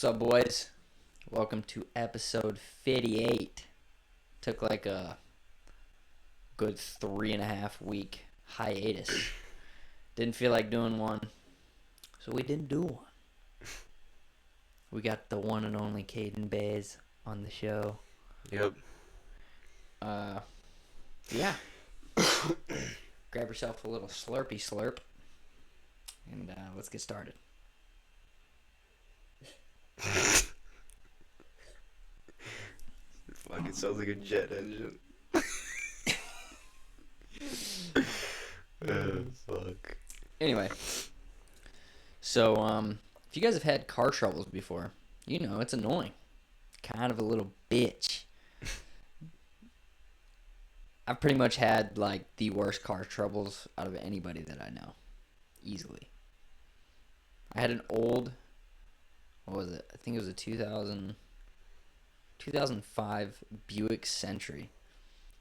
What's up, boys? Welcome to episode 58. Took like a good 3.5 week hiatus. Didn't feel like doing one, so we didn't do one. We got the one and only Kaiden Bays on the show. Yep. Yeah. Grab yourself a little slurpy slurp, and let's get started. Fuck, it sounds like a jet engine. Fuck. Anyway, so if you guys have had car troubles before, you know it's annoying. Kind of a little bitch. I've pretty much had like the worst car troubles out of anybody that I know, easily. I had an old, what was it? I think it was a 2005 Buick Century,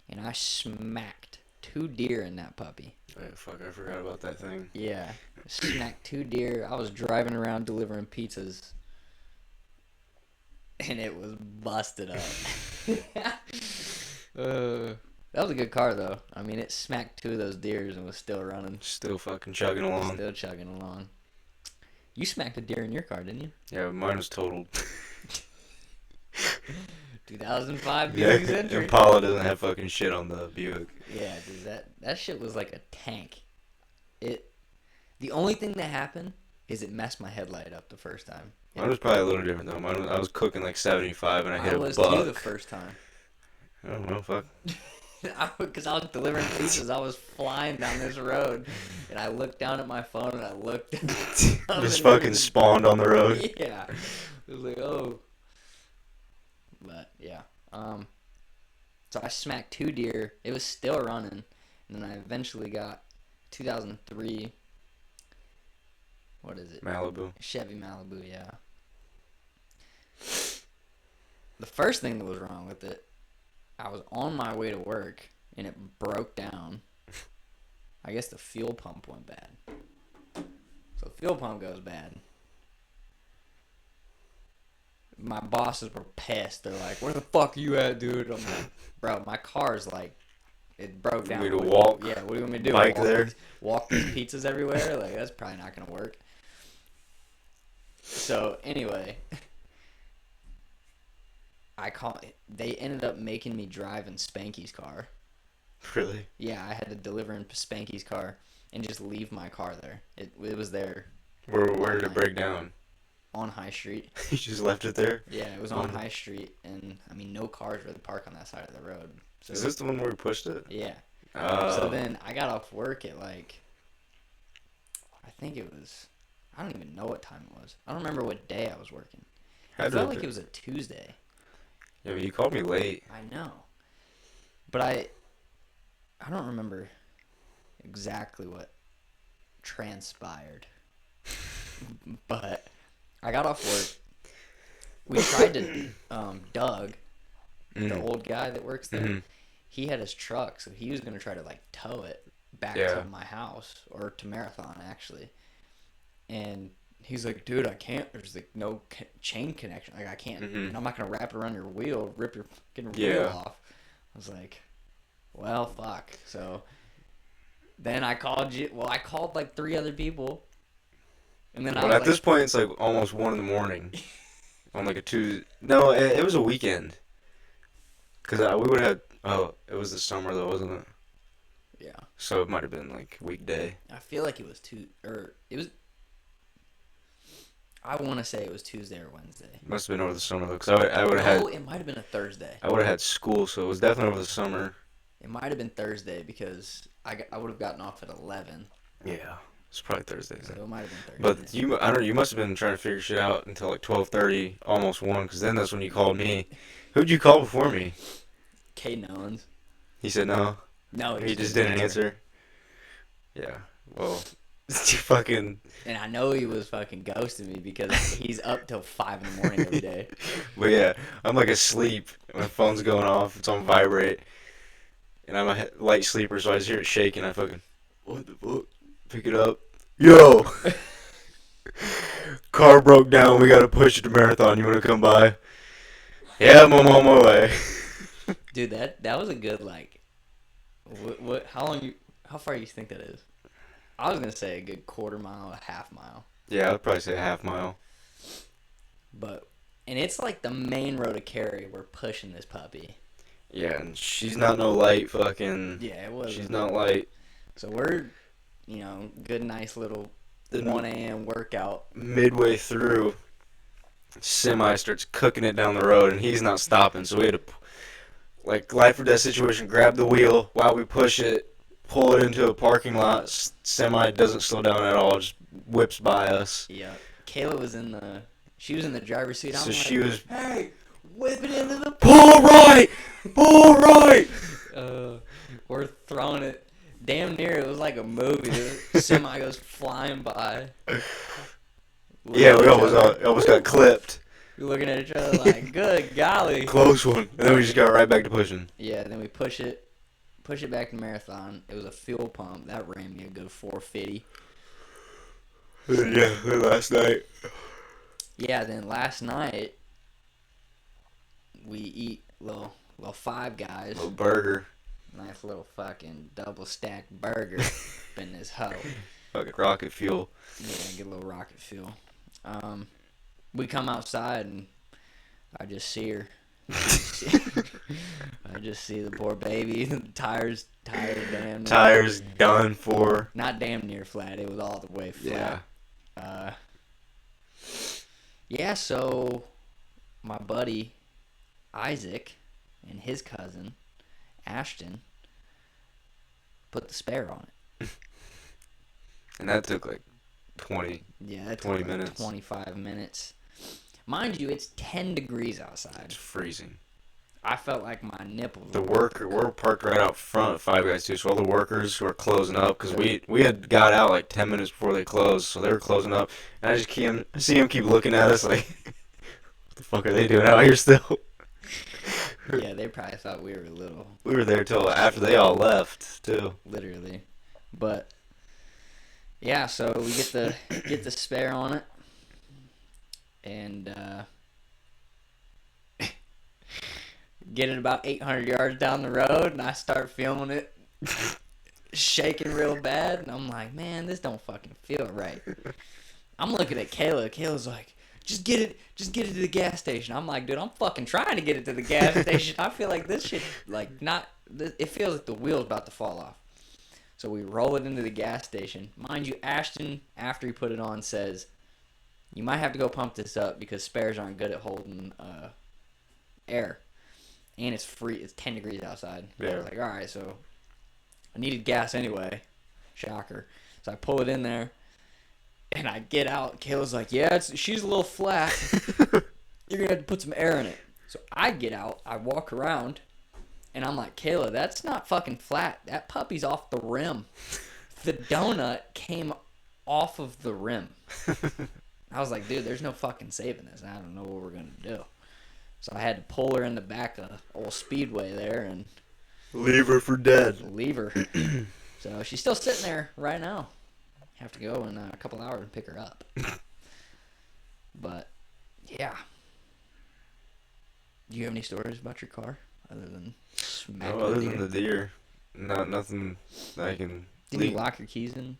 and I smacked 2 deer in that puppy. Oh, fuck, I forgot about that thing. Yeah, smacked 2 deer. I was driving around delivering pizzas, and it was busted up. That was a good car, though. I mean, it smacked 2 of those deers and was still running. Still fucking chugging along. Still chugging along. You smacked a deer in your car, didn't you? Yeah, mine was totaled. 2005 Buick Century. Impala doesn't have fucking shit on the Buick. Yeah, dude, that shit was like a tank. The only thing that happened is it messed my headlight up the first time. Mine was probably a little different though. I was cooking like 75 and I hit a buck. I was too the first time. I don't know, fuck. Because I was delivering pizzas, I was flying down this road, and I looked down at my phone and I looked. Just fucking spawned on the road. Yeah, it was like, oh. But yeah, so I smacked 2 deer. It was still running, and then I eventually got 2003. What is it? Malibu. Chevy Malibu, yeah. The first thing that was wrong with it, I was on my way to work, and it broke down. I guess the fuel pump went bad. So the fuel pump goes bad. My bosses were pissed. They're like, "Where the fuck are you at, dude?" I'm like, "Bro, my car's like, it broke down." You want me to walk? Yeah, what do you want me to do? Bike there? Walk these pizzas everywhere? Like, that's probably not gonna work. So anyway, they ended up making me drive in Spanky's car. Really? Yeah, I had to deliver in Spanky's car and just leave my car there. It was there. Where did it break down? On High Street. You just left it there? Yeah, it was on High Street, and I mean, no cars really park on that side of the road. So Is this the one where we pushed it? Yeah. Oh. So then I got off work at like, I think it was, I don't even know what time it was. I don't remember what day I was working. I felt like it was a Tuesday. Yeah, but you called me late. I know. But I don't remember exactly what transpired. But I got off work. We tried to, Doug, the old guy that works there, he had his truck, so he was going to try to, like, tow it back to my house, or to Marathon, actually. And he's like, "Dude, I can't. There's, like, no chain connection. Like, I can't. And I'm not going to wrap it around your wheel, rip your fucking wheel off." I was like, well, fuck. So then I called you. Well, I called, like, 3 other people. And then at this point, it's like almost 1 a.m. on like a Tuesday. No, it was a weekend. Cause we would have. Oh, it was the summer though, wasn't it? Yeah. So it might have been like weekday. I feel like it was I want to say it was Tuesday or Wednesday. Must have been over the summer though, cause I would have had. Oh, it might have been a Thursday. I would have had school, so it was definitely over the summer. It might have been Thursday because I would have gotten off at 11. Yeah. It's probably Thursday. So it might have been Thursday. But I don't know. You must have been trying to figure shit out until like 12:30, almost 1, because then that's when you called me. Who'd you call before me? Kaiden Owens. He said no. No, he just didn't answer. Yeah. Well, you fucking. And I know he was fucking ghosting me because he's up till 5 in the morning every day. But yeah, I'm like asleep. My phone's going off. It's on vibrate, and I'm a light sleeper, so I just hear it shaking. I fucking. What the fuck? Pick it up. Yo! car broke down. We gotta push it to Marathon. You wanna come by? Yeah, I'm on my way. Dude, that was a good like. What? How far do you think that is? I was gonna say a good quarter mile, a half mile. Yeah, I'd probably say a half mile. But and it's like the main road to Cary. We're pushing this puppy. Yeah, and she's not no light fucking. Yeah, it was. She's not light. So we're, good, nice little 1 a.m. workout. Midway through, semi starts cooking it down the road, and he's not stopping. So we had to, like, life or death situation, grab the wheel while we push it, pull it into a parking lot. Semi doesn't slow down at all, just whips by us. Yeah, Kayla was she was in the driver's seat. So she was, hey, whip it into the pull right, pull right. We're throwing it. Damn near, it was like a movie. The semi goes flying by. Yeah, we almost got clipped. We're looking at each other like, good golly. Close one. And then we just got right back to pushing. Yeah, then we push it back to Marathon. It was a fuel pump. That ran me a good 450. Yeah, last night. Yeah, then last night, we eat little Five Guys. Little burger. Nice little fucking double stacked burger in this hoe. Fucking rocket fuel. Yeah, get a little rocket fuel. We come outside and I just see her. I just see the poor baby. Tires damn near. Tires done for. Not damn near flat. It was all the way flat. Yeah, so my buddy Isaac and his cousin Ashton put the spare on it. And that took like 20 minutes. 25 minutes. Mind you, it's 10 degrees outside. It's freezing. I felt like my nipples. We're parked right out front of Five Guys too, so all the workers were closing up because we had got out like 10 minutes before they closed, so they were closing up. And I see him keep looking at us like, what the fuck are they doing out here still? Yeah, they probably thought we were little. We were there till after they all left too. Literally, but yeah, so we get the spare on it, and get it about 800 yards down the road, and I start feeling it shaking real bad, and I'm like, man, this don't fucking feel right. I'm looking at Kayla. Kayla's like, just get it to the gas station. I'm like, dude, I'm fucking trying to get it to the gas station. I feel like this shit, it feels like the wheel's about to fall off. So we roll it into the gas station. Mind you, Ashton, after he put it on, says, you might have to go pump this up because spares aren't good at holding air. And it's free. It's 10 degrees outside. Yeah. I was like, all right, so I needed gas anyway. Shocker. So I pull it in there. And I get out. Kayla's like, yeah, she's a little flat. You're going to have to put some air in it. So I get out. I walk around. And I'm like, Kayla, that's not fucking flat. That puppy's off the rim. The donut came off of the rim. I was like, dude, there's no fucking saving this. I don't know what we're going to do. So I had to pull her in the back of old Speedway there and leave her for dead. Leave her. So she's still sitting there right now. Have to go in a couple hours and pick her up. But yeah. Do you have any stories about your car other than other than the deer? Nothing that I can. Did you lock your keys in?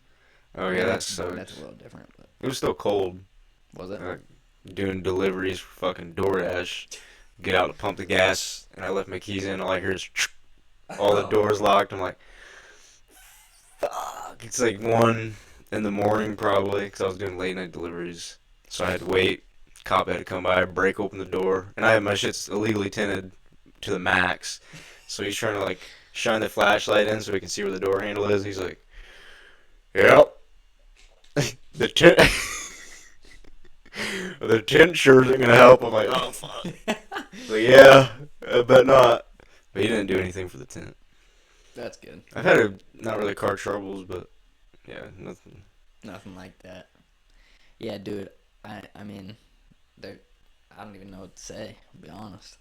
Oh yeah, that sucked. That's a little different. But it was still cold. Was it? Doing deliveries for fucking DoorDash. Get out to pump the gas, and I left my keys in. All I hear is all the doors locked. I'm like, fuck. It's like 1 in the morning probably, because I was doing late night deliveries. So I had to wait. Cop had to come by, break open the door, and I have my shit's illegally tinted to the max. So he's trying to like shine the flashlight in so we can see where the door handle is. He's like, yep. The tint. The tint sure isn't gonna help. I'm like, oh fuck. Like, yeah, I bet not. But he didn't do anything for the tint. That's good. I've had not really car troubles, but yeah, nothing. Nothing like that. Yeah, dude. I mean, I don't even know what to say. To be honest,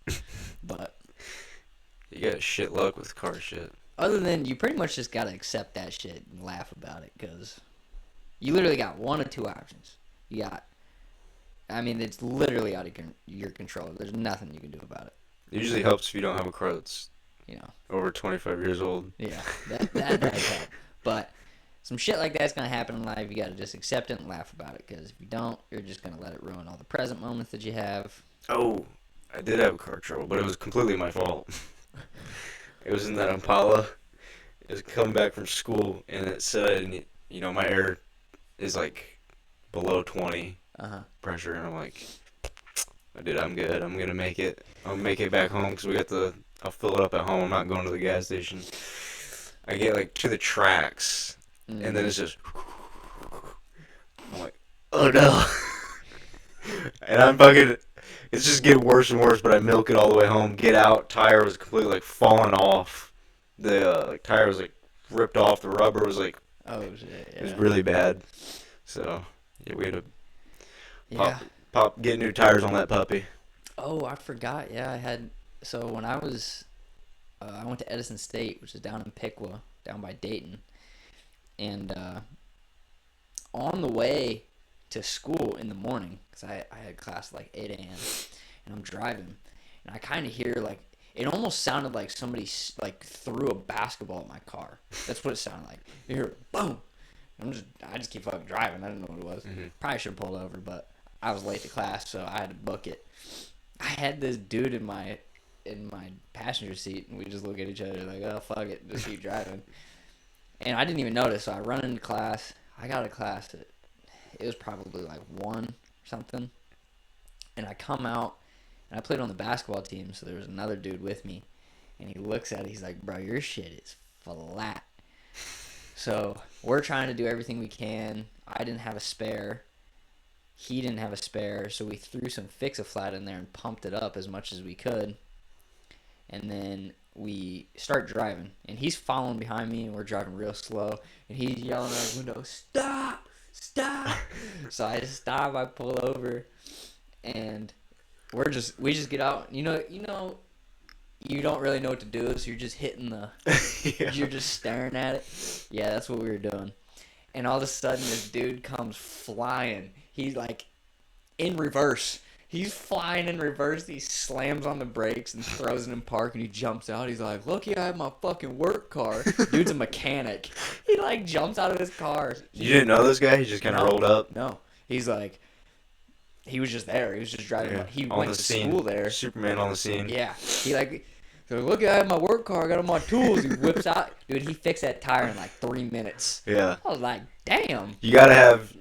but you got shit luck with car shit. Other than you pretty much just gotta accept that shit and laugh about it, because you literally got one of two options. You got I mean, it's literally out of your control. There's nothing you can do about it. It usually helps if you don't have a car that's You know. over 25 years old. Yeah, that does help. But some shit like that's gonna happen in life. You gotta just accept it and laugh about it. Because if you don't, you're just gonna let it ruin all the present moments that you have. Oh, I did have car trouble, but it was completely my fault. It was in that Impala. It was coming back from school, and it said, my air is like below 20 pressure, and I'm like, dude, I'm good. I'm gonna make it. I'll make it back home because I'll fill it up at home. I'm not going to the gas station. I get like to the tracks, and then it's just. I'm like, oh no. And I'm fucking. It's just getting worse and worse, but I milk it all the way home. Get out. Tire was completely like falling off. The tire was like ripped off. The rubber was like. Oh shit! Yeah. It was really bad. So yeah, we had to Yeah. get new tires on that puppy. Oh, I forgot. Yeah, I had. So when I went to Edison State, which is down in Piqua, down by Dayton, and on the way to school in the morning, because I had class at like 8 a.m. and I'm driving, and I kind of hear like it almost sounded like somebody like threw a basketball at my car. That's what it sounded like. You hear boom. I just keep fucking driving. I didn't know what it was. Mm-hmm. Probably should have pulled over, but I was late to class, so I had to book it. I had this dude in my passenger seat, and we just look at each other like, oh fuck it, just keep driving. And I didn't even notice, so I run into class. I got to class at, it was probably like 1 or something, and I come out, and I played on the basketball team, so there was another dude with me, and he looks at it, he's like, bro, your shit is flat. So we're trying to do everything we can. I didn't have a spare. He didn't have a spare, so we threw some Fix-A-Flat in there and pumped it up as much as we could. And then we start driving, and he's following behind me, and we're driving real slow, and he's yelling out the window, stop, stop. So I stop, I pull over, and we just get out. You know, you don't really know what to do, so you're just hitting Yeah. you're just staring at it. Yeah, that's what we were doing. And all of a sudden, this dude comes flying. He's like in reverse. He's flying in reverse. He slams on the brakes and throws it in park, and he jumps out. He's like, lucky I have my fucking work car. Dude's a mechanic. He like jumps out of his car. You didn't know this guy? He just kind of rolled up. No. He's like, he was just there. He was just driving. Yeah. He On went the to scene. school there. Superman on the scene. Yeah. He like, so look, I have my work car. I got all my tools. He whips out. Dude, he fixed that tire in like 3 minutes. Yeah. I was like, damn. You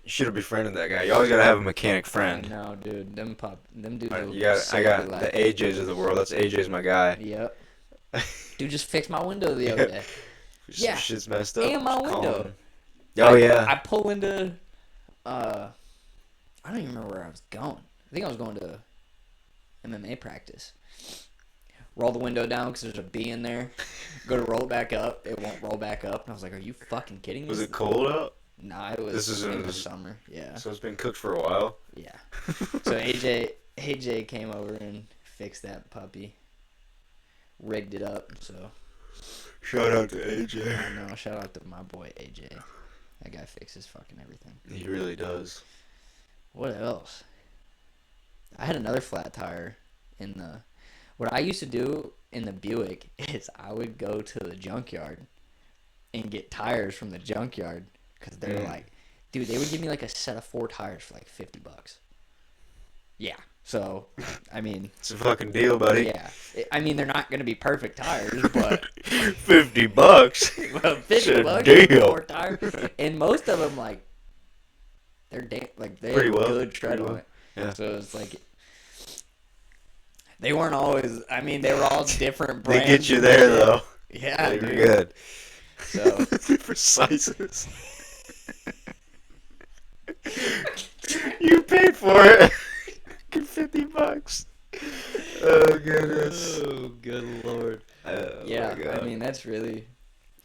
should have befriended that guy. You always gotta have a mechanic friend. No, dude, them dudes. I got the AJs of the world. That's AJ's my guy. Yep. Dude just fixed my window the other day. Yeah. Shit's messed up. And my Just call window. him. Oh yeah. I pull into. I don't even remember where I was going. I think I was going to MMA practice. Roll the window down because there's a bee in there. Go to roll it back up. It won't roll back up. And I was like, are you fucking kidding me? Was it cold out? Nah, it was. This is in the summer. Yeah. So it's been cooked for a while. Yeah. So AJ came over and fixed that puppy. Rigged it up. So. Shout out to AJ. I know. Shout out to my boy AJ. That guy fixes fucking everything. He really does. What else? I had another flat tire in the. What I used to do in the Buick is I would go to the junkyard and get tires from the junkyard because they're like, dude, they would give me like a set of 4 tires for like $50. Yeah. So, I mean, It's a fucking deal, buddy. yeah. I mean, they're not gonna be perfect tires, but $50. well, $50 deal. for 4 tires, and most of them like they're like they Pretty have well, good tread pretty on well. it. Yeah. So it's like. They weren't always. I mean, they were all different They brands. get you there though. Yeah, They were dude. good. So For sizes. You paid for it. $50. Oh goodness. oh, good lord. Oh, Yeah, my God. I mean that's really.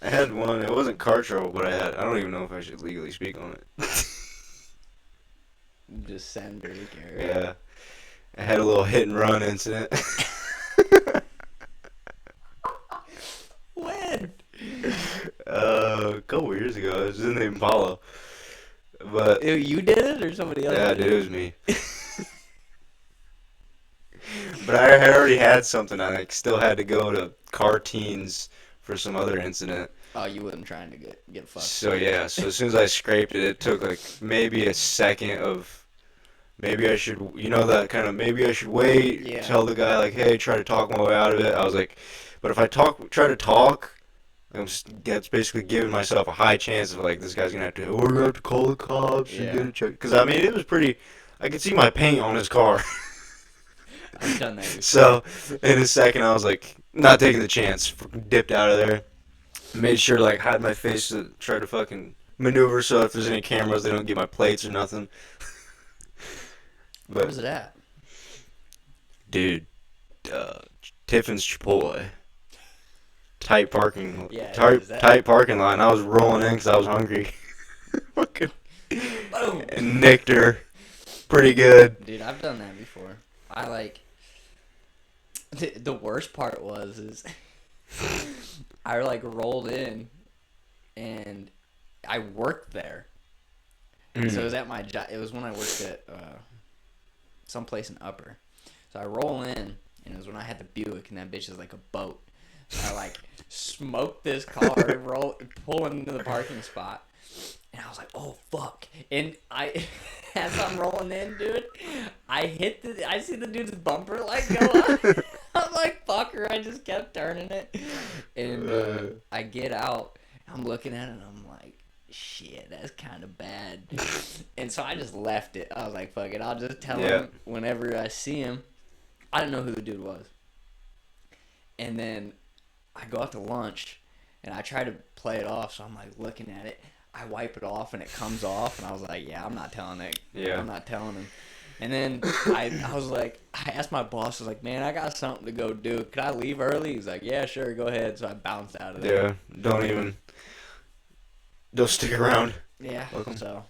I had one. It wasn't car trouble, but I don't even know if I should legally speak on it. Just send Drake. Yeah. I had a little hit and run incident. When? A couple years ago. It was in the Impala. But You did it or somebody else? yeah, did dude, it was me. But I had already had something. I like still had to go to car teens for some other incident. Oh, you wasn't trying to get fucked. So yeah, so as soon as I scraped it, it took like maybe a second of maybe I should, that kind of maybe I should wait, Yeah. tell the guy like, hey, try to talk my way out of it. I was like, but if I try to talk, that's basically giving myself a high chance of like this guy's gonna have to, we're gonna have to call the cops and Yeah. get it checked. Because I mean, it was pretty. I could see my paint on his car. I've done that before. So in a second, I was like, not taking the chance. Dipped out of there. Made sure to like hide my face to try to fucking maneuver so if there's any cameras, they don't get my plates or nothing. Where was it at? Dude, Tiffin's Chipotle. Tight parking, Yeah, tight parking line. I was rolling in because I was hungry. Fucking Boom. and nicked her pretty good. Dude, I've done that before. I like. The worst part is I like rolled in, and I worked there. So it was at my job. It was when I worked at someplace in Upper. So I roll in, and it was when I had the Buick, and that bitch is like a boat. So I like smoked this car, pull into the parking spot, and I was like, "Oh fuck!" And as I'm rolling in, dude, I see the dude's bumper like go up. I'm like, "Fucker!" I just kept turning it, and I get out. I'm looking at it, and I'm like, "Shit, that's kind of bad." And so I just left it. I was like, "Fuck it, I'll just tell him whenever I see him." I didn't know who the dude was, and then I go out to lunch, and I try to play it off, so I'm like looking at it. I wipe it off, and it comes off, and I was like, yeah, I'm not telling it. Yeah. I'm not telling him. And then I was like, I asked my boss, I was like, man, I got something to go do. Could I leave early? He's like, yeah, sure, go ahead. So I bounced out of there. Yeah, don't stick around. Yeah, Welcome. so.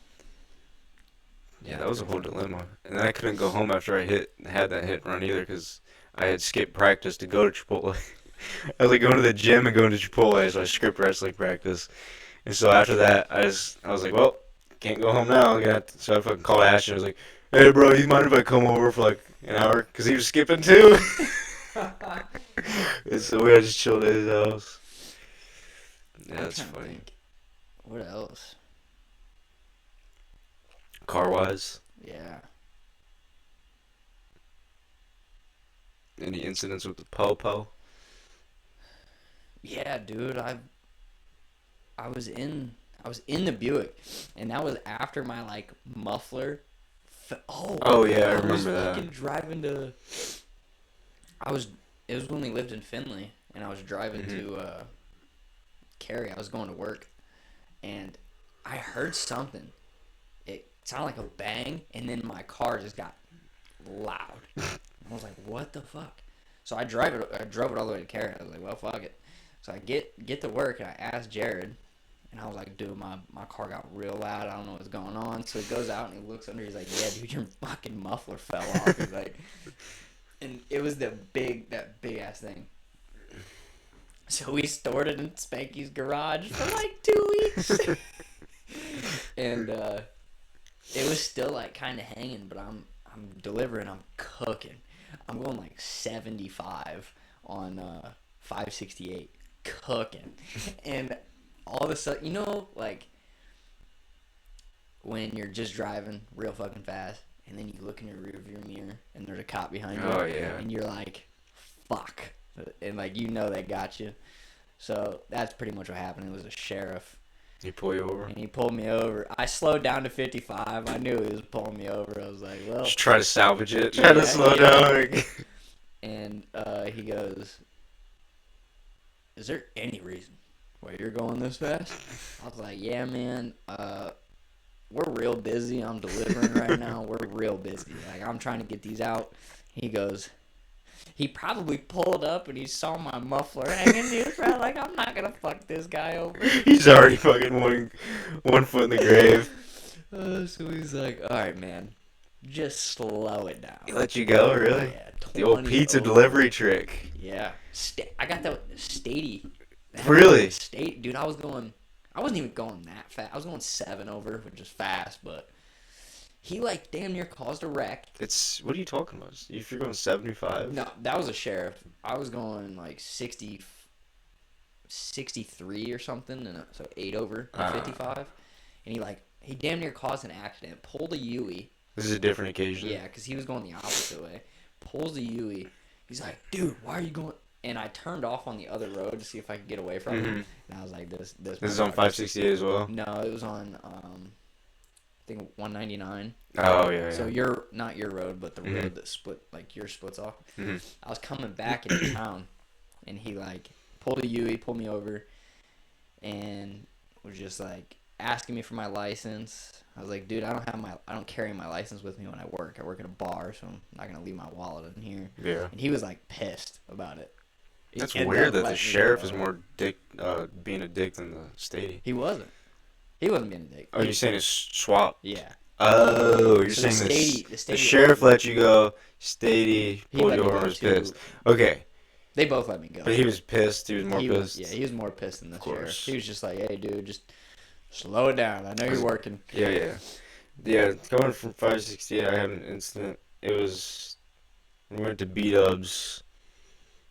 Yeah, that was a whole dilemma. And then I couldn't go home after I had that hit and run either because I had skipped practice to go to Chipotle. I was like going to the gym and going to Chipotle, so I skipped wrestling practice. And so after that, I was like, well, can't go home now. So I fucking called Ashton. I was like, hey, bro, you mind if I come over for like an hour? Because he was skipping too. And so we just chilled at his house. Yeah, that's funny. Think. What else? Car-wise, Yeah. any incidents with the po-po? Yeah, dude, I was in the Buick, and that was after my like muffler. Oh yeah, I remember was that. fucking driving to. It was when we lived in Findlay, and I was driving to Cary. I was going to work, and I heard something. It sounded like a bang, and then my car just got loud. I was like, "What the fuck?" So I drove it all the way to Cary. I was like, "Well, fuck it." So I get to work, and I asked Jared, and I was like, "Dude, my car got real loud. I don't know what's going on." So he goes out and he looks under. He's like, "Yeah, dude, your fucking muffler fell off." He's like, and it was that big ass thing. So we stored it in Spanky's garage for like 2 weeks, and it was still like kind of hanging. But I'm delivering. I'm cooking. I'm going like 75 on 568, cooking, and all of a sudden, like when you're just driving real fucking fast, and then you look in your rearview mirror, and there's a cop behind you, Oh yeah. and you're like, "Fuck," and like they got you. So that's pretty much what happened. It was a sheriff. He pull you over? And he pulled me over. I slowed down to 55. I knew he was pulling me over. I was like, well. Just try to salvage it. Try to slow down. And he goes, "Is there any reason why you're going this fast?" I was like, "Yeah, man. We're real busy. I'm delivering right now. We're real busy. Like, I'm trying to get these out." He goes, he probably pulled up and he saw my muffler hanging. He was probably like, "I'm not gonna fuck this guy over." He's already fucking one foot in the grave. So he's like, "All right, man, just slow it down." He let you go, really? Yeah, The old pizza delivery trick. Yeah, I got that Stady. Really? Dude, I wasn't even going that fast. I was going 7 over, which is fast, but He like damn near caused a wreck. What are you talking about? If you're going 75? No, that was a sheriff. I was going like 63 or something, and so 8 over at 55. And he damn near caused an accident. Pulled a Yui. This is a different occasion. Yeah, because he was going the opposite way. Pulls a Yui. He's like, dude, why are you going? And I turned off on the other road to see if I could get away from him. And I was like, this is on 568 as well? No, it was on, I think 199. Oh, yeah. So not your road, but the road that split, like your splits off. I was coming back into town, and he like pulled a Yui, pulled me over, and was just like asking me for my license. I was like, dude, I don't carry my license with me when I work. I work at a bar, so I'm not gonna leave my wallet in here. Yeah. And he was like pissed about it. That's weird that the sheriff is more being a dick than the statey. He wasn't. He wasn't being a dick. Oh, you're saying it's swap? Yeah. Oh, you're So saying the the sheriff let you go, statey pulled you over and was too. pissed. Okay. They both let me go. But he was pissed. He was more pissed. Yeah, he was more pissed than the Of course. sheriff. He was just like, hey, dude, just slow it down. I know you're working. Yeah. Going from 568, I had an incident. It was, we went to B-Dubs,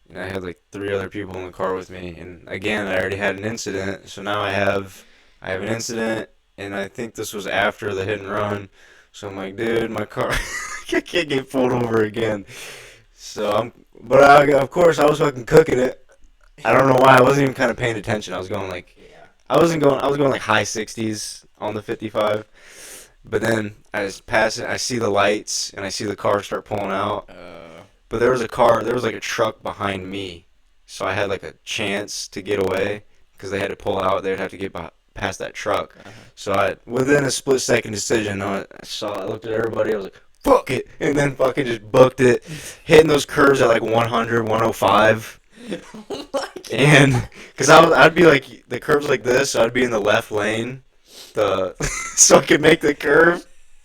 and I had like 3 other people in the car with me. And again, I already had an incident, so now I have an incident, and I think this was after the hit and run. So I'm like, dude, my car, I can't get pulled over again. So of course, I was fucking cooking it. I don't know why. I wasn't even kind of paying attention. I was going like, I was going like high 60s on the 55. But then I was passing, I see the lights, and I see the car start pulling out. But there was like a truck behind me. So I had like a chance to get away, because they had to pull out. They'd have to get past that truck. So within a split-second decision, I looked at everybody, I was like, fuck it! And then fucking just booked it, hitting those curves at like 100, 105. Oh my God. And, because I'd be like, the curve's like this, so I'd be in the left lane. So I could make the curve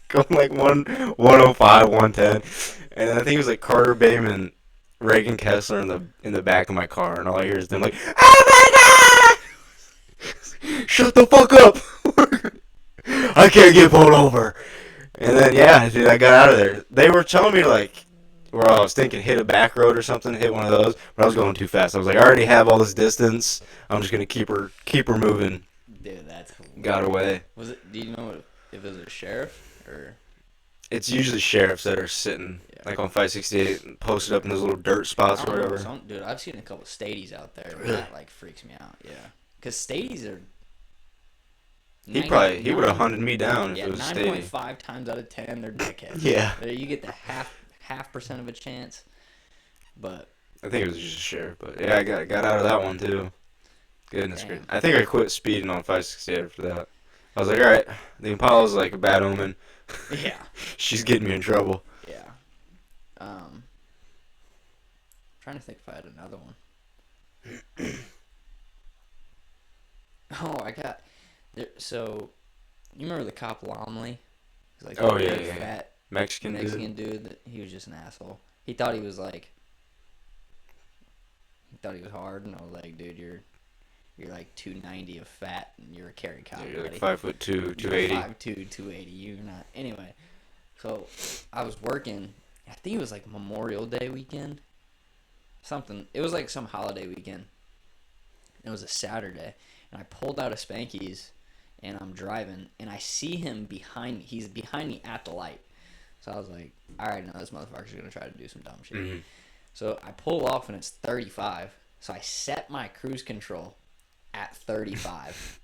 going like 105, 110, and I think it was like Carter Bayman, Reagan Kessler in the back of my car, and all I hear is them like, oh my God! Shut the fuck up! I can't get pulled over. And then dude, I got out of there. They were telling me like, where I was thinking hit a back road or something, hit one of those, but I was going too fast. I was like, I already have all this distance. I'm just gonna keep her moving. Dude, that's hilarious. Got away. Do you know if it was a sheriff or? It's usually sheriffs that are sitting like on 568 and posted up in those little dirt spots or whatever. Dude, I've seen a couple of stadies out there. And that like freaks me out. Yeah, because stadies are. He would have hunted me down if it was a stadium. 9.5 times out of 10, they're dickheads. Yeah. You get the half percent of a chance, but. I think it was just a sheriff, but yeah, I got out of that one too. Goodness gracious. Damn. I think I quit speeding on 568 after that. I was like, all right, the Impala's like a bad omen. Yeah. She's getting me in trouble. Yeah. Trying to think if I had another one. Oh, I got. So, you remember the cop Lomley? Like fat Mexican dude. That he was just an asshole. He thought he was hard, and I was like, dude, you're like 290 of fat, and you're a carry cop. Yeah, you're like buddy. 5'2", 280. 5'2", 280. You're not. Anyway, so I was working. I think it was like Memorial Day weekend. Something. It was like some holiday weekend. It was a Saturday, and I pulled out a Spanky's, and I'm driving, and I see him behind me. He's behind me at the light. So I was like, all right, now this motherfucker's going to try to do some dumb shit. Mm-hmm. So I pull off, and it's 35. So I set my cruise control at 35.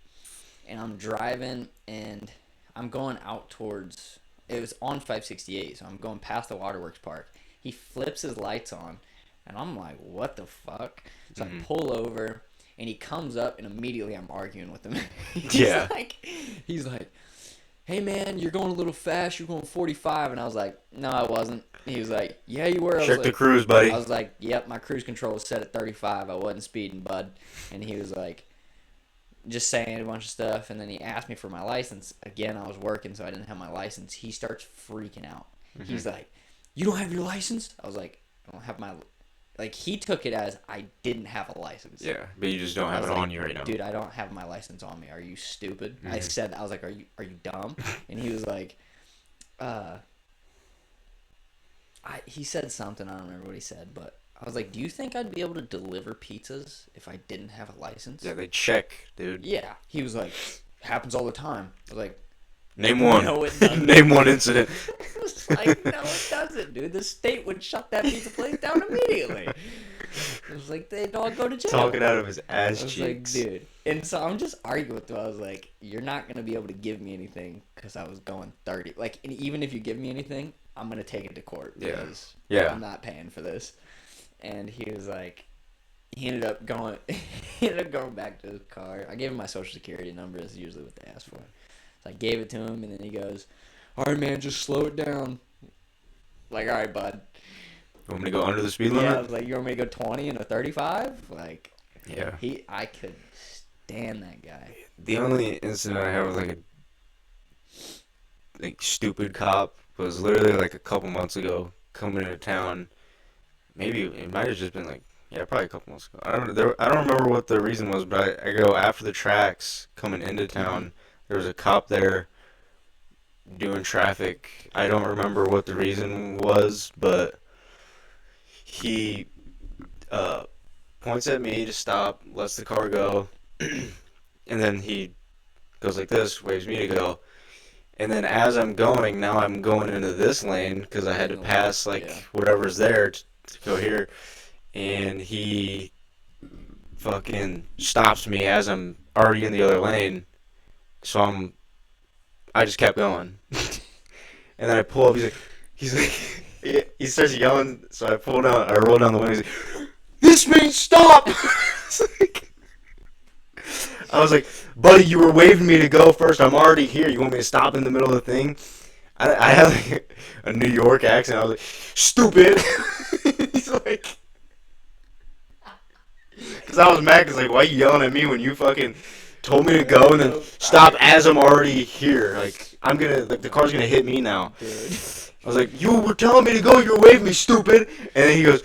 And I'm driving, and I'm going out towards... It was on 568, so I'm going past the Waterworks Park. He flips his lights on, and I'm like, what the fuck? So I pull over... And he comes up, and immediately I'm arguing with him. He's like, hey, man, you're going a little fast. You're going 45. And I was like, no, I wasn't. He was like, yeah, you were. Check the cruise, buddy. I was like, yep, my cruise control was set at 35. I wasn't speeding, bud. And he was like, just saying a bunch of stuff. And then he asked me for my license. Again, I was working, so I didn't have my license. He starts freaking out. Mm-hmm. He's like, you don't have your license? I was like, I don't have my... Like, he took it as I didn't have a license. Yeah, but you just don't have it on you right now. Dude, I don't have my license on me. Are you stupid? Mm-hmm. I was like, are you dumb? And he was like, uh, he said something. I don't remember what he said, but I was like, "Do you think I'd be able to deliver pizzas if I didn't have a license?" Yeah, they check, dude. Yeah. He was like, "Happens all the time." I was like, Name one. "No, it doesn't." Name one incident. I was like, "No, it doesn't, dude. The state would shut that pizza place down immediately." It was like they'd all go to jail. Talking out of his I ass was cheeks. like, dude. And so I'm just arguing with him. I was like, you're not going to be able to give me anything because I was going 30. Like, and even if you give me anything, I'm going to take it to court Yeah. because Yeah. I'm not paying for this. And he was like, he ended up going back to his car. I gave him my social security number, is usually what they ask for. So I gave it to him, and then he goes, all right, man, just slow it down. Like, all right, bud. You want me to go under the speed Yeah, I limit? was like, you want me to go 20 and a 35? Like, Yeah. I could stand that guy. The only incident I had with like a stupid cop was literally like a couple months ago coming into town. Maybe it might have just been like, yeah, probably a couple months ago. I don't remember what the reason was, but I go after the tracks coming into town. There was a cop there doing traffic. I don't remember what the reason was, but he points at me to stop, lets the car go, and then he goes like this, waves me to go. And then as I'm going, now I'm going into this lane because I had to pass like whatever's there to go here. And he fucking stops me as I'm already in the other lane. So I just kept going. And then I pull up, he's like, he starts yelling. So I roll down the window. He's like, this means stop! I was like, buddy, you were waving me to go first. I'm already here. You want me to stop in the middle of the thing? I had like a New York accent. I was like, stupid. He's like, because I was mad. Because like, why you yelling at me when you fucking told me to go and then stop as I'm already here? Like, the car's gonna hit me now. Dude. I was like, you were telling me to go. You were waving me, stupid. And then he goes,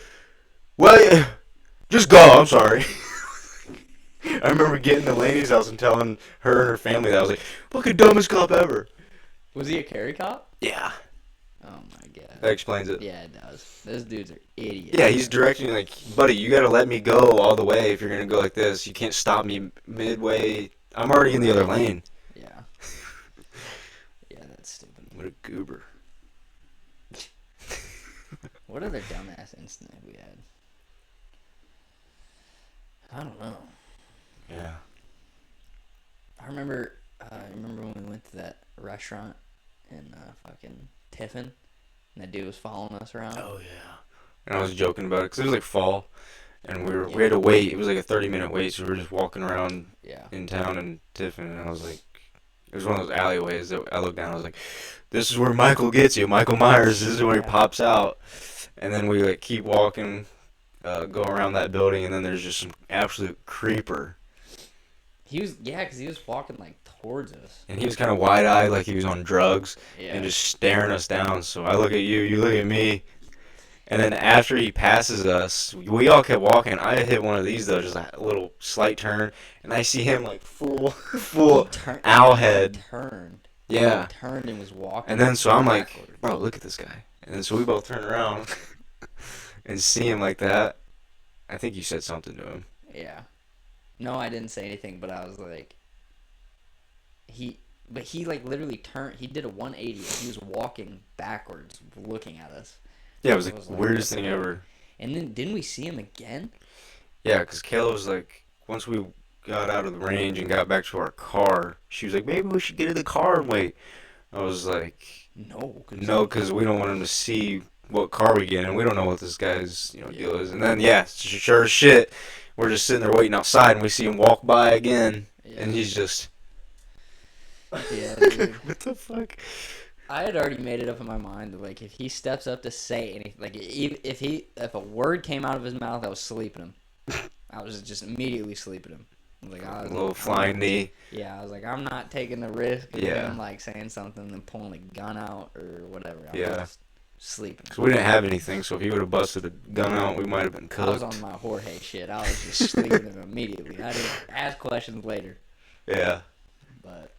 well, just go. I'm sorry. I remember getting to Lainey's house and telling her and her family that I was like, fucking dumbest cop ever. Was he a carry cop? Yeah. Oh my god. That explains it. Yeah, it does. Those dudes are idiots. Yeah, he's directing me like, buddy, you gotta let me go all the way if you're gonna go like this. You can't stop me midway. I'm already in the other lane. Yeah. Yeah, that's stupid. What a goober. What other dumbass incident have we had? I don't know. Yeah. I remember when we went to that restaurant in fucking Tiffin, and that dude was following us around. Oh yeah. And I was joking about it because it was like fall, and we had to wait. It was like a 30-minute wait, so we were just walking around in town in Tiffin, and I was like, it was one of those alleyways that I looked down. I was like, this is where Michael gets you, Michael Myers. This is where he pops out, and then we like keep walking, go around that building, and then there's just some absolute creeper. Because he was walking like towards us. And he was kind of wide-eyed, like he was on drugs, Yeah. and just staring us down. So I look at you, you look at me, and then after he passes us, we all kept walking. I hit one of these though, just a little slight turn, and I see him like full owl head. He turned. Yeah. He turned and was walking. And then so I'm like, backwards. bro, look at this guy. And then so we both turn around and see him like that. I think you said something to him. Yeah. No, I didn't say anything, but I was like, he like literally turned. He did a 180. And he was walking backwards, looking at us. Yeah, it was the weirdest thing ever. And then didn't we see him again? Yeah, because Kayla was like, once we got out of the range and got back to our car, she was like, maybe we should get in the car and wait. I was like, no, because we don't want him to see what car we get in. We don't know what this guy's deal is. And then, sure as shit, we're just sitting there waiting outside, and we see him walk by again, and he's just... Yeah, dude. What the fuck? I had already made it up in my mind that, like, if he steps up to say anything, like, if a word came out of his mouth, I was sleeping him. I was just immediately sleeping him. I was like, a little flying knee. Yeah, I was like, I'm not taking the risk of him, like, saying something and pulling a gun out or whatever. I was just sleeping. Because we didn't have anything, so if he would have busted a gun out, we might have been cooked. I was on my Jorge shit. I was just sleeping him immediately. I didn't ask questions later. Yeah. But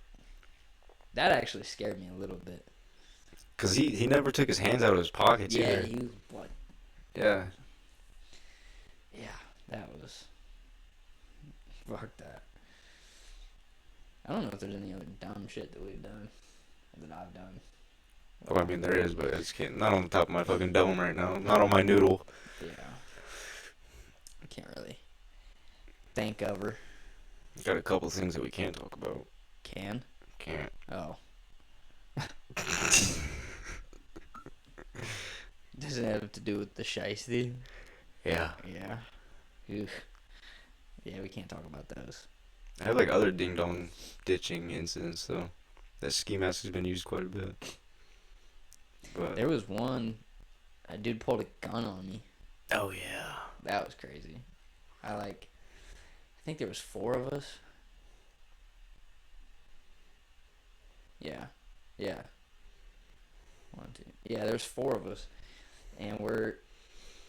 that actually scared me a little bit. Because he never took his hands out of his pockets Yeah, either. he what? Yeah. Yeah, that was fuck that. I don't know if there's any other dumb shit that we've done that I've done. Oh, I mean, there is, but it's not on the top of my fucking dome right now. Not on my noodle. Yeah, I can't really think of her. Got a couple things that we can't talk about. Can? Can't. Oh. Does it have to do with the shiesty? Yeah. Yeah. Oof. Yeah, we can't talk about those. I have like other ding dong ditching incidents though. That ski mask has been used quite a bit. But There was one, a dude pulled a gun on me. oh yeah. That was crazy. I think there was 4 of us. Yeah. Yeah. 1, 2. Yeah, there's 4 of us. And we're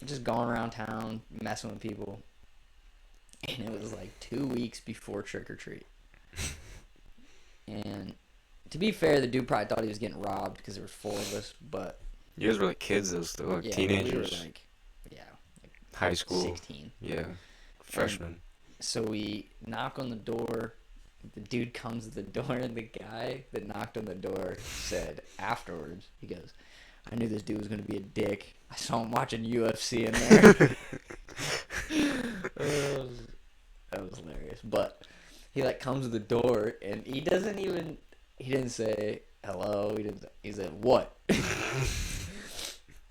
just going around town, messing with people. And it was like 2 weeks before trick or treat. And to be fair, the dude probably thought he was getting robbed because there was 4 of us. But You guys were like kids though, still like yeah, teenagers. we were like, yeah, High school. 16. Yeah. Freshmen. So we knock on the door. The dude comes to the door, and the guy that knocked on the door said afterwards, he goes, I knew this dude was going to be a dick. I saw him watching UFC in there. That was hilarious. But he like comes to the door, and he didn't say hello. He said, what?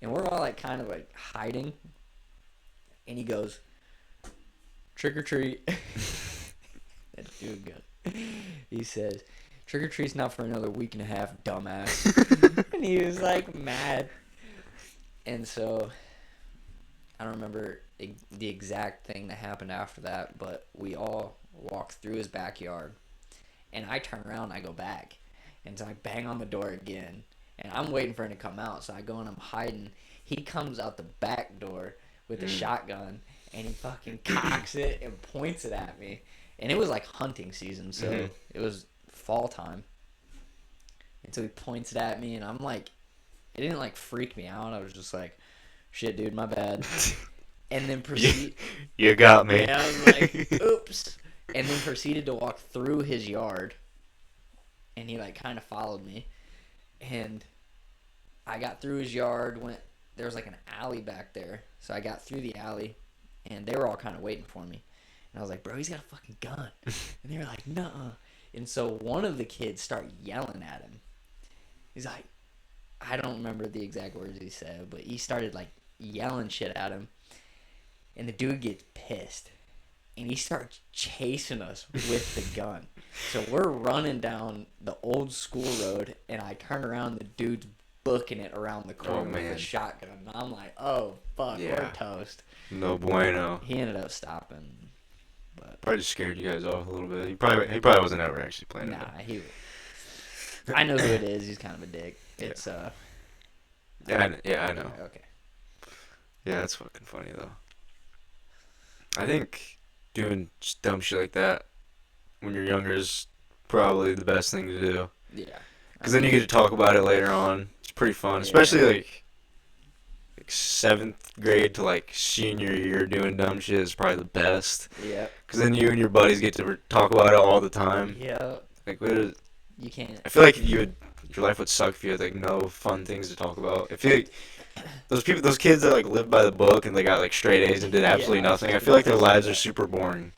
And we're all like kind of like hiding. And he goes, trick or treat. That dude goes, he says, trick or treat's not for another week and a half, dumbass. And he was like mad. And so I don't remember the exact thing that happened after that, but we all walked through his backyard, and I turn around and I go back, and so I bang on the door again, and I'm waiting for him to come out, so I go and I'm hiding. He comes out the back door with a shotgun, and he fucking cocks it and points it at me. And it was like hunting season, so it was fall time. And so he points it at me, and I'm like, it didn't like freak me out. I was just like, shit, dude, my bad. And then proceed. You got me. Yeah, I was like, oops. And then proceeded to walk through his yard, and he like kind of followed me. And I got through his yard. There was like an alley back there, so I got through the alley, and they were all kind of waiting for me. And I was like, bro, he's got a fucking gun. And they were like, nuh-uh. And so one of the kids started yelling at him. He's like, I don't remember the exact words he said, but he started like yelling shit at him. And the dude gets pissed. And he starts chasing us with the gun. So we're running down the old school road, and I turn around, the dude's booking it around the corner with a shotgun. And I'm like, oh, fuck, we're toast. No bueno. He ended up stopping. But Probably just scared you guys off a little bit. He probably wasn't ever actually playing it. I know who it is. He's kind of a dick. It's Yeah, I know. Okay. Yeah, that's fucking funny though. I think doing just dumb shit like that when you're younger is probably the best thing to do. Yeah. Because then you get to talk about it later on. It's pretty fun, especially like 7th grade to like senior year. Doing dumb shit is probably the best. Yeah. Because then you and your buddies get to talk about it all the time. Yeah. Like what is? You can't. I feel like your life would suck if you had like no fun things to talk about. I feel like those kids that like lived by the book and they got like straight A's and did absolutely nothing. I feel like their lives are super boring.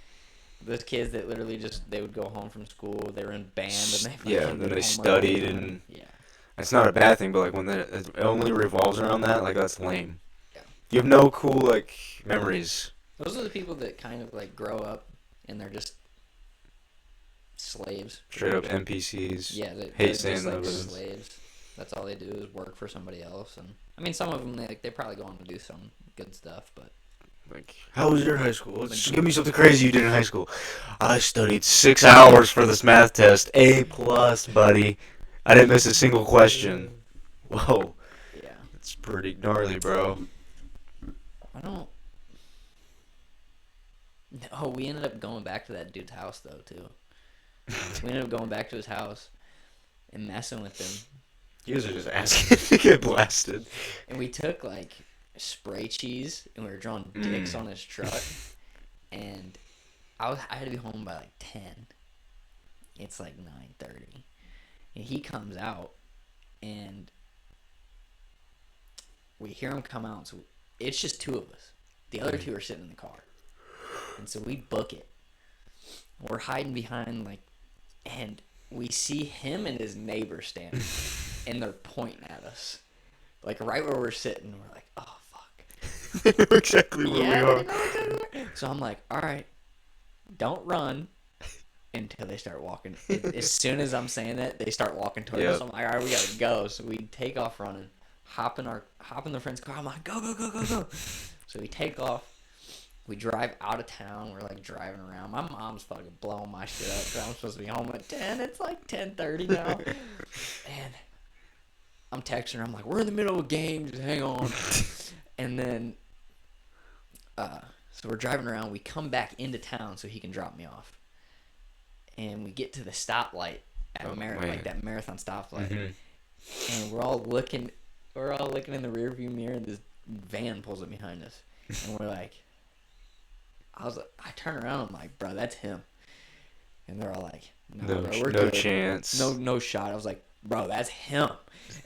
Those kids that literally they would go home from school, they were in band, and and then they studied, and yeah. It's not a bad thing, but like when it only revolves around that, like that's lame. Yeah. You have no cool like memories. Those are the people that kind of like grow up and they're just slaves. Straight up NPCs. Yeah, they're hate just saying like those. slaves. That's all they do is work for somebody else, and I mean some of them they probably go on to do some good stuff, but. Like, how was your high school? Just give me something crazy you did in high school. I studied 6 hours for this math test. A+, buddy. I didn't miss a single question. Whoa. Yeah. That's pretty gnarly, bro. I don't... Oh, we ended up going back to that dude's house, though, too. We ended up going back to his house and messing with him. You guys are just asking to get blasted. And we took like spray cheese and we were drawing dicks on his truck. And I had to be home by like 10. It's like 9:30. And he comes out and we hear him come out. So it's just two of us. The other two are sitting in the car. And so we book it. We're hiding behind like, and we see him and his neighbor standing, and they're pointing at us, like right where we're sitting. We're like, oh fuck. They know exactly where Yeah, we they are. know exactly where. So I'm like, all right, don't run until they start walking. As soon as I'm saying that, they start walking towards us. I'm like, all right, we gotta go. So we take off running, hop in the friend's car. I'm like, go, go, go, go, go. So we take off. We drive out of town. We're like driving around. My mom's fucking blowing my shit up because I'm supposed to be home at 10. It's like 10:30 now. And I'm texting her. I'm like, we're in the middle of a game. Just hang on. And then, so we're driving around. We come back into town so he can drop me off. And we get to the stoplight at like that marathon stoplight. Mm-hmm. And we're all looking in the rearview mirror. And this van pulls up behind us. And we're like, I turn around, I'm like, bro, that's him. And they're all like, no, bro, we're good. Chance. No shot. I was like, bro, that's him.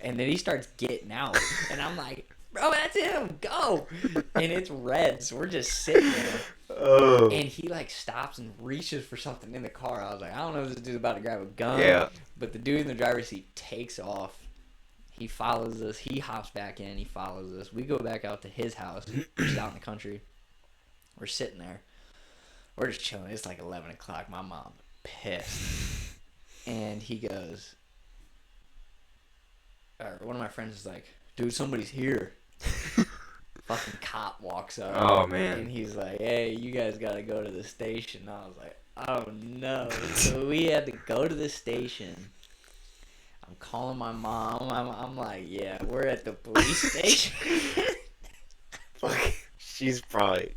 And then he starts getting out. And I'm like, bro, that's him. Go. And it's red. So we're just sitting there. Oh. And he like stops and reaches for something in the car. I was like, I don't know if this dude's about to grab a gun. Yeah. But the dude in the driver's seat takes off. He follows us. He hops back in. He follows us. We go back out to his house, which is out in the country. We're sitting there. We're just chilling. It's like 11 o'clock. My mom's pissed. And he goes, or one of my friends is like, dude, somebody's here. Fucking cop walks up. Oh, man. And he's like, hey, you guys got to go to the station. I was like, oh, no. So we had to go to the station. I'm calling my mom. I'm like, yeah, we're at the police station. Fuck. She's probably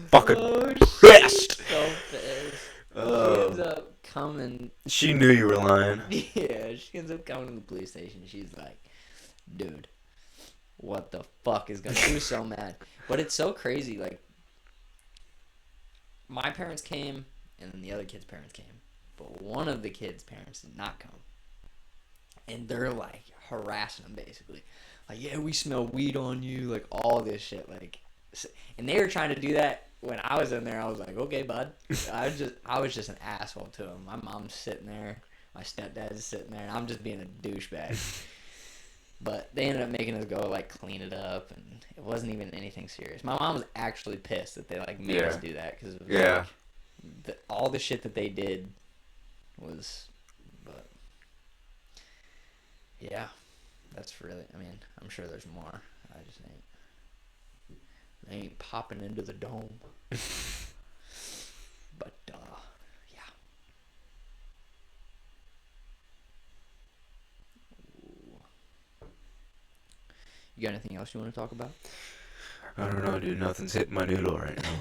fucking pissed. So pissed. She ends up coming. She knew you were lying. Yeah, she ends up coming to the police station. She's like, dude, what the fuck is going on? She was so mad. But it's so crazy. Like, my parents came, and then the other kid's parents came. But one of the kids' parents did not come. And they're, like, harassing them, basically. Like, yeah, we smell weed on you. Like, all this shit. Like, and they were trying to do that when I was in there. I was like, okay, bud. I was just an asshole to them. My mom's sitting there. My stepdad's sitting there. And I'm just being a douchebag. But they ended up making us go, like, clean it up. And it wasn't even anything serious. My mom was actually pissed that they, like, made us do that. Because like, all the shit that they did was... But, yeah. That's really... I mean, I'm sure there's more. I just ain't... They ain't popping into the dome. But, yeah. Ooh. You got anything else you want to talk about? I don't know, dude. Nothing's hitting my noodle right now.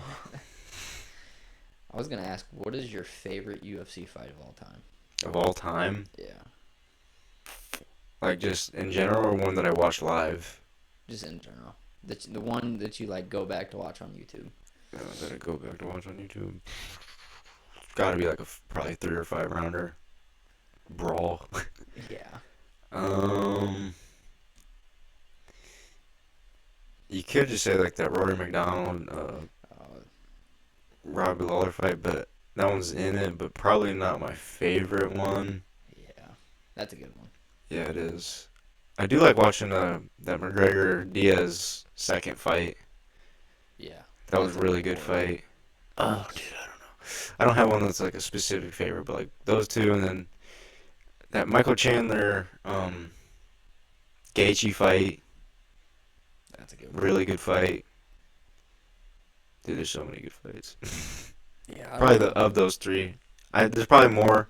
I was going to ask, what is your favorite UFC fight of all time? Of all time? Yeah. Like, just in general, or one that I watched live? Just in general. The one that you, like, go back to watch on YouTube. That I go back to watch on YouTube. Gotta be like a probably 3 or 5 rounder brawl. Yeah. You could just say like that Rory McDonald, Robbie Lawler fight, but that one's in it, but probably not my favorite one. Yeah, that's a good one. Yeah, it is. I do like watching that McGregor-Diaz second fight. Yeah. That was a really good fight. Oh, dude, I don't know. I don't have one that's like a specific favorite, but like those two, and then that Michael Chandler, Gaethje fight. That's a good one. Really good fight. Dude, there's so many good fights. Yeah. Probably of those three. There's probably more.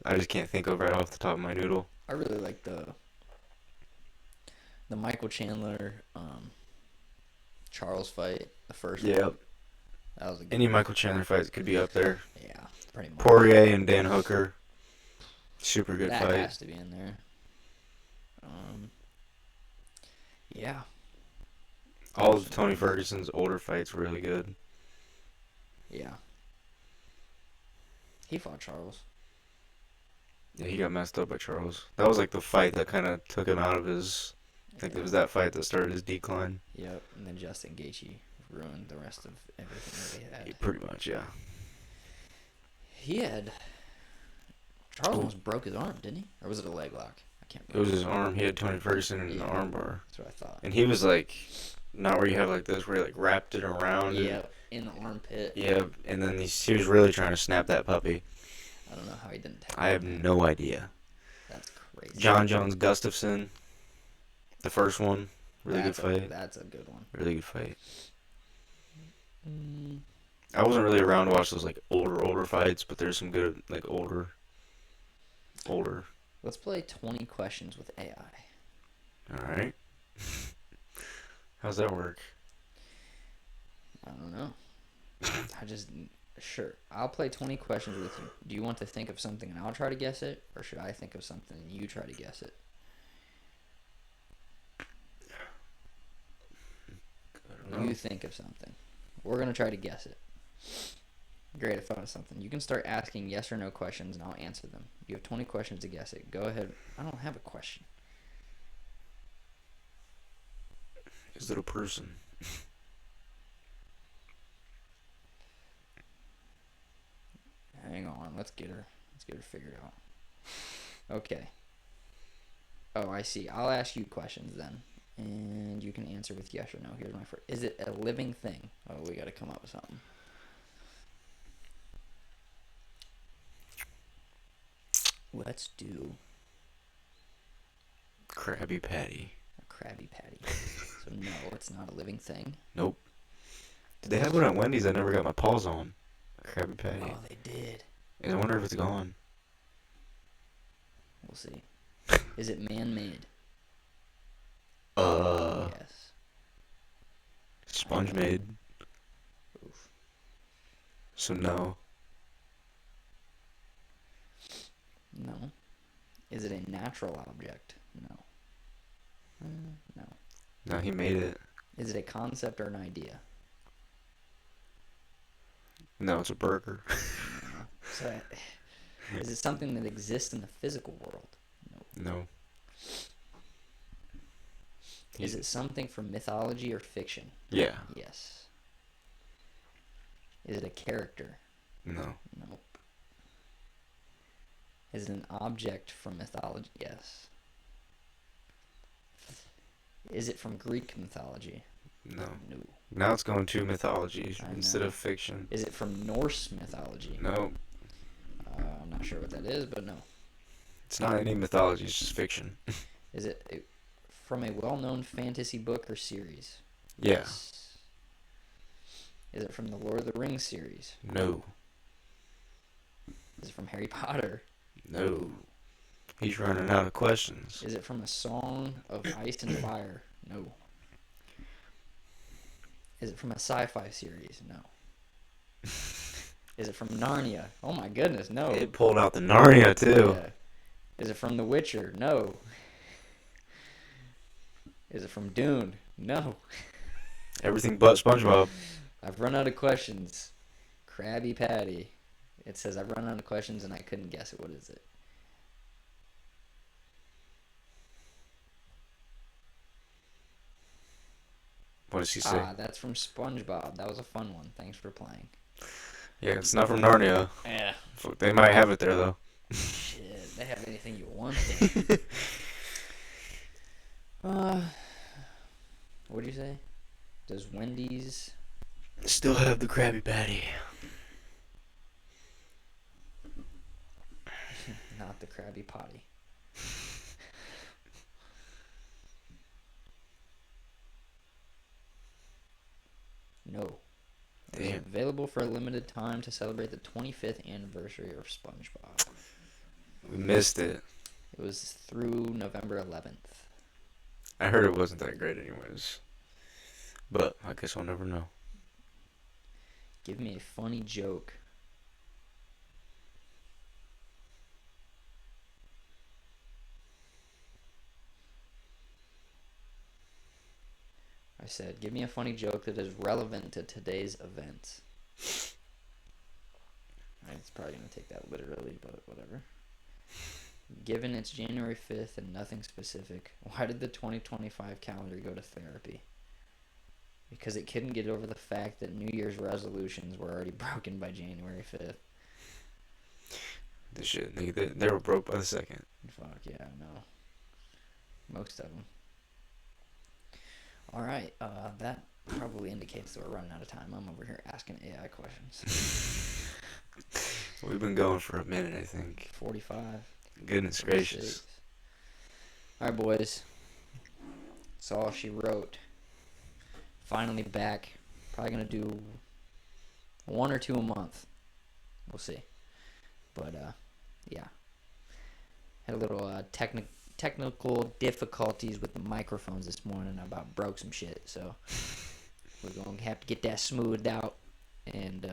I just can't think of right off the top of my noodle. I really like the Michael Chandler, Charles fight, the first one. Yep. That was a good Any one. Michael Chandler fights could be up there. Yeah, pretty much. Poirier and Dan Hooker. Super good that fight. has to be in there. Yeah. All of Tony Ferguson's older fights were really good. Yeah. He fought Charles. Yeah, he got messed up by Charles. That was like the fight that kind of took him out of his. I think it was that fight that started his decline. Yep. And then Justin Gaethje ruined the rest of everything that they had. Pretty much, yeah. He had. Charles almost broke his arm, didn't he? Or was it a leg lock? I can't It remember. was his arm. He had Tony Ferguson in Yeah. an arm bar. That's what I thought. And he was like, not where you have like this, where he like wrapped it around. Yep. In the armpit. Yeah, and then he was really trying to snap that puppy. I don't know how he didn't take I have no idea. That's crazy. John Jones Gustafson, the first one, really good fight. That's a good one. Really good fight. I wasn't really around to watch those like older fights, but there's some good like older. Let's play 20 questions with AI. All right. How's that work? I don't know. Sure. I'll play 20 questions with you. Do you want to think of something and I'll try to guess it? Or should I think of something and you try to guess it? I don't know. You think of something. We're going to try to guess it. Great, I thought of something. You can start asking yes or no questions and I'll answer them. You have 20 questions to guess it. Go ahead. I don't have a question. Is it a person? Hang on. Let's get her figured out. Okay. Oh, I see. I'll ask you questions then. And you can answer with yes or no. Here's my first. Is it a living thing? Oh, we got to come up with something. Let's do Krabby Patty. a Krabby Patty. So no, it's not a living thing. Nope. Did they have one at Wendy's? I never got my paws on. A Krabby Patty. Oh, they did. I wonder if it's gone. We'll see. Is it man-made? Yes. Sponge made. Oof. So no. No. Is it a natural object? No. No. No, he made it. Is it a concept or an idea? No, it's a burger. No. So, is it something that exists in the physical world? No. No. Is it something from mythology or fiction? Yeah. Yes. Is it a character? No. Nope. Is it an object from mythology? Yes. Is it from Greek mythology? No. No. Now it's going to mythology I instead know. of fiction. Is it from Norse mythology? No. I'm not sure what that is, but no. It's not any mythology, it's just fiction. Is it from a well-known fantasy book or series? Yeah. Yes. Is it from the Lord of the Rings series? No. Is it from Harry Potter? No. He's running out of questions. Is it from a song of ice and fire? No. Is it from a sci-fi series? No. Is it from Narnia? Oh my goodness, no. It pulled out the Narnia too. Yeah. Is it from The Witcher? No. Is it from Dune? No. Everything but SpongeBob. I've run out of questions. Krabby Patty. It says I've run out of questions and I couldn't guess it. What is it? What does he say? That's from SpongeBob. That was a fun one. Thanks for playing. Yeah, it's not from Narnia. Yeah. Fuck, they might have it there though. Shit, they have anything you want. What do you say? Does Wendy's Still have the Krabby Patty. not the Krabby Patty? No. It was Damn. available for a limited time to celebrate the 25th anniversary of SpongeBob. We missed it. It was through November 11th. I heard it wasn't that great anyways. But I guess I'll never know. Give me a funny joke. I said, give me a funny joke that is relevant to today's events. It's probably going to take that literally, but whatever. Given it's January 5th and nothing specific, why did the 2025 calendar go to therapy? Because it couldn't get over the fact that New Year's resolutions were already broken by January 5th. This shit, they were broke by the second. Fuck yeah, no. Most of them. Alright, that probably indicates that we're running out of time. I'm over here asking AI questions. We've been going for a minute, I think. 45. Goodness gracious. Alright, boys. That's all she wrote. Finally back. Probably going to do 1 or 2 a month. We'll see. But, yeah. Had a little technical difficulties with the microphones this morning. I about broke some shit. So, we're going to have to get that smoothed out. And,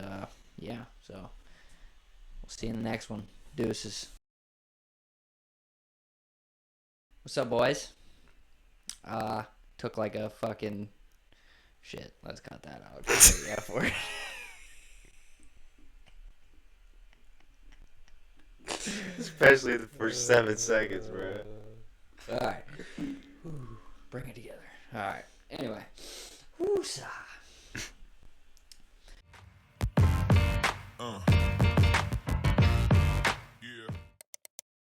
yeah. So, we'll see you in the next one. Deuces. What's up, boys? Took like a fucking... Shit, let's cut that out. Yeah, for it. Especially the first 7 seconds, bro. Alright. Bring it together. Alright. Anyway. Woosah.